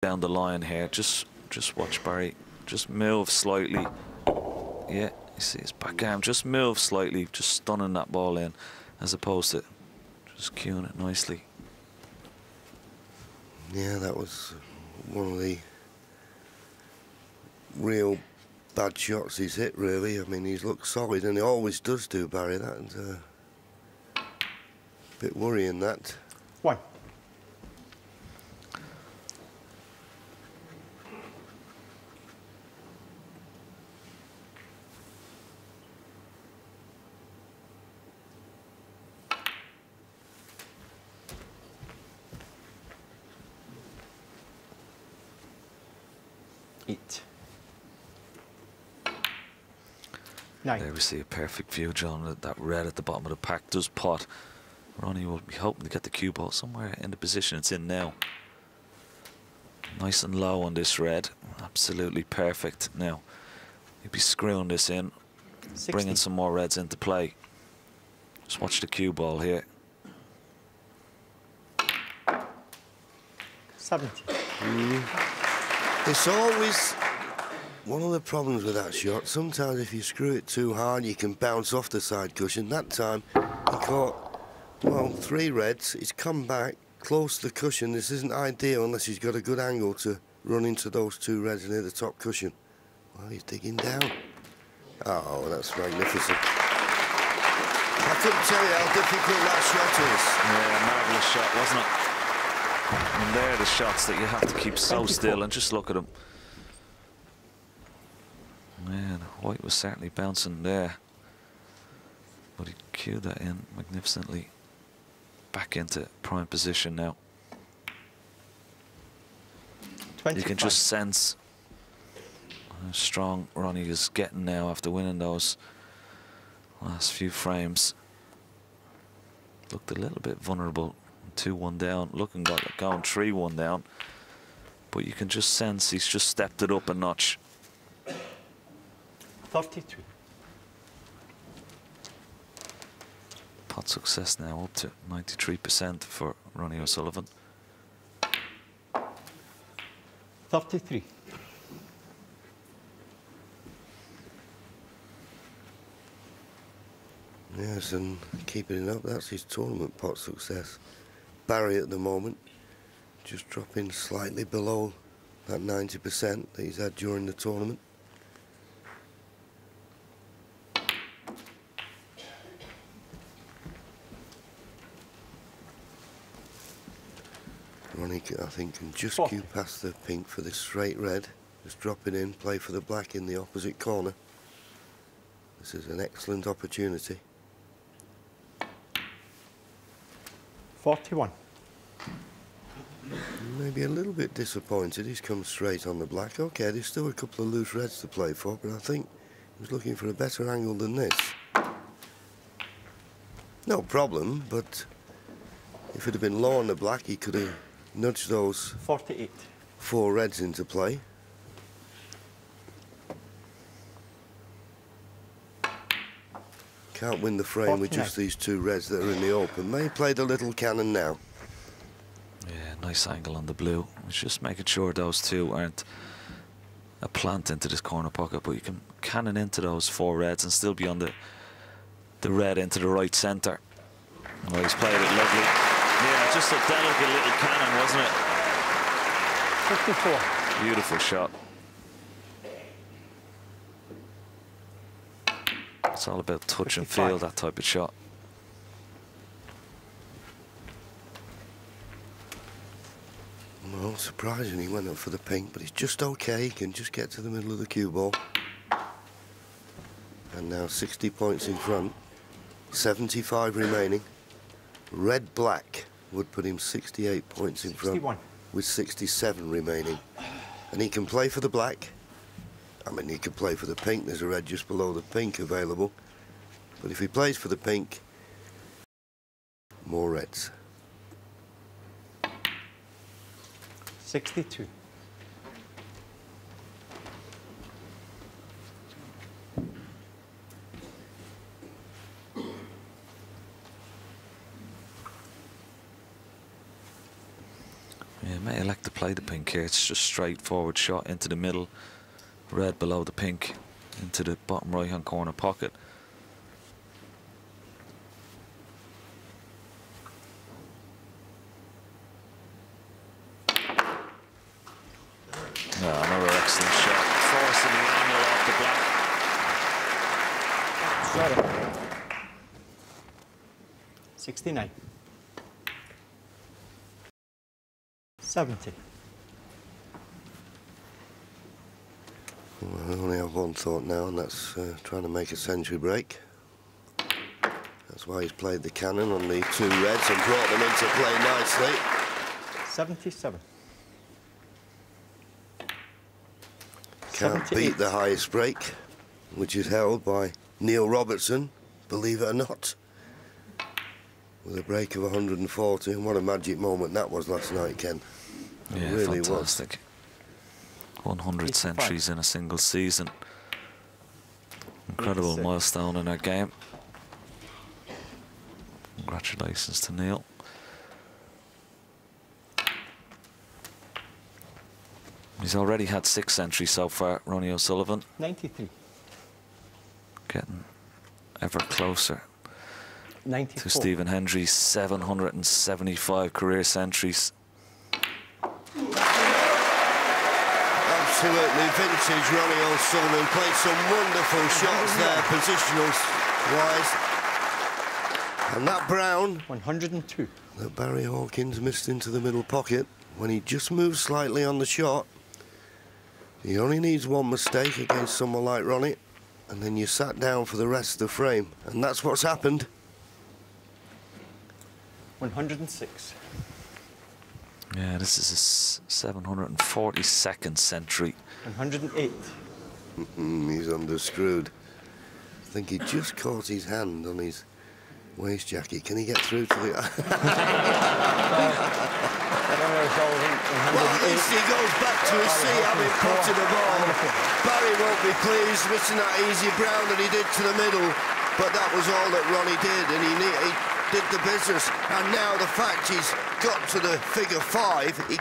down the line here. Just watch Barry. Just move slightly. Yeah, you see his back arm. Just move slightly, just stunning that ball in, as opposed to just cueing it nicely. Yeah, that was one of the real bad shots he's hit, really. I mean, he's looked solid, and he always does do, Barry. That's a bit worrying, that. One. Eight. Nine. There we see a perfect view, John. That red at the bottom of the pack does pot. Ronnie will be hoping to get the cue ball somewhere in the position it's in now. Nice and low on this red. Absolutely perfect. Now, he'll be screwing this in, 60. bringing some more reds into play. Just watch the cue ball here. 70. It's always one of the problems with that shot. Sometimes if you screw it too hard, you can bounce off the side cushion. That time, he caught, well, 3 reds. He's come back close to the cushion. This isn't ideal unless he's got a good angle to run into those 2 reds near the top cushion. Well, he's digging down. Oh, that's magnificent. I couldn't tell you how difficult that shot is. Yeah, marvellous shot, wasn't it? And there are the shots that you have to keep so still and just look at them. Man, White was certainly bouncing there, but he cued that in magnificently. Back into prime position now. 25. You can just sense how strong Ronnie is getting now after winning those last few frames. Looked a little bit vulnerable. 2-1 down, looking like going 3-1 down, but you can just sense he's just stepped it up a notch. 32. Pot success now up to 93% for Ronnie O'Sullivan. 33. Yes, and keeping it up, that's his tournament pot success. Barry at the moment, just dropping slightly below that 90% that he's had during the tournament. Ronnie, I think, can just cue past the pink for this straight red. Just drop it in, play for the black in the opposite corner. This is an excellent opportunity. 41. Maybe a little bit disappointed he's come straight on the black. Okay, there's still a couple of loose reds to play for, but I think he was looking for a better angle than this. No problem, but if it had been low on the black, he could have nudged those 48. 4 reds into play. Can't win the frame with just these 2 reds that are in the open. May played a little cannon now. Yeah, nice angle on the blue. It's just making sure those 2 aren't a plant into this corner pocket, but you can cannon into those 4 reds and still be on the red into the right centre. Oh, he's played it lovely. Yeah, just a delicate little cannon, wasn't it? 54. Beautiful shot. It's all about touch 55. And feel, that type of shot. Well, surprisingly, he went up for the pink, but he's just okay. He can just get to the middle of the cue ball. And now 60 points in front, 75 remaining. Red-black would put him 68 points in front, 61. With 67 remaining. And he can play for the black. I mean, he could play for the pink. There's a red just below the pink available. But if he plays for the pink, more reds. 62. Yeah, may elect to play the pink here. here. It's just straightforward shot into the middle. Red below the pink into the bottom right hand corner pocket. Yeah, another excellent shot, forcing the angle off the black. Got it. 69. 70. Well, I only have one thought now, and that's trying to make a century break. That's why he's played the cannon on the 2 reds and brought them into play nicely. 77. Can't 78. beat the highest break, which is held by Neil Robertson, believe it or not, with a break of 140. And what a magic moment that was last night, Ken. It Yeah, really fantastic. 100 centuries in a single season. Incredible 86. milestone in our game. Congratulations to Neil. He's already had 6 centuries so far, Ronnie O'Sullivan. 93. Getting ever closer 94. to Stephen Hendry's 775 career centuries. Absolutely vintage Ronnie O'Sullivan. Played some wonderful shots there, positional-wise. And that brown 102. that Barry Hawkins missed into the middle pocket, when he just moved slightly on the shot, he only needs one mistake against someone like Ronnie, and then you sat down for the rest of the frame. And that's what's happened. 106. Yeah, this is his 742nd century. 108. He's underscrewed. I think he just caught his hand on his waist jacket. Can he get through to the... Well, at least he goes back to his seat, having potted the ball. Barry won't be pleased, missing that easy brown that he did to the middle, but that was all that Ronnie did, and he did the business. And now the fact he's got to the figure 5, he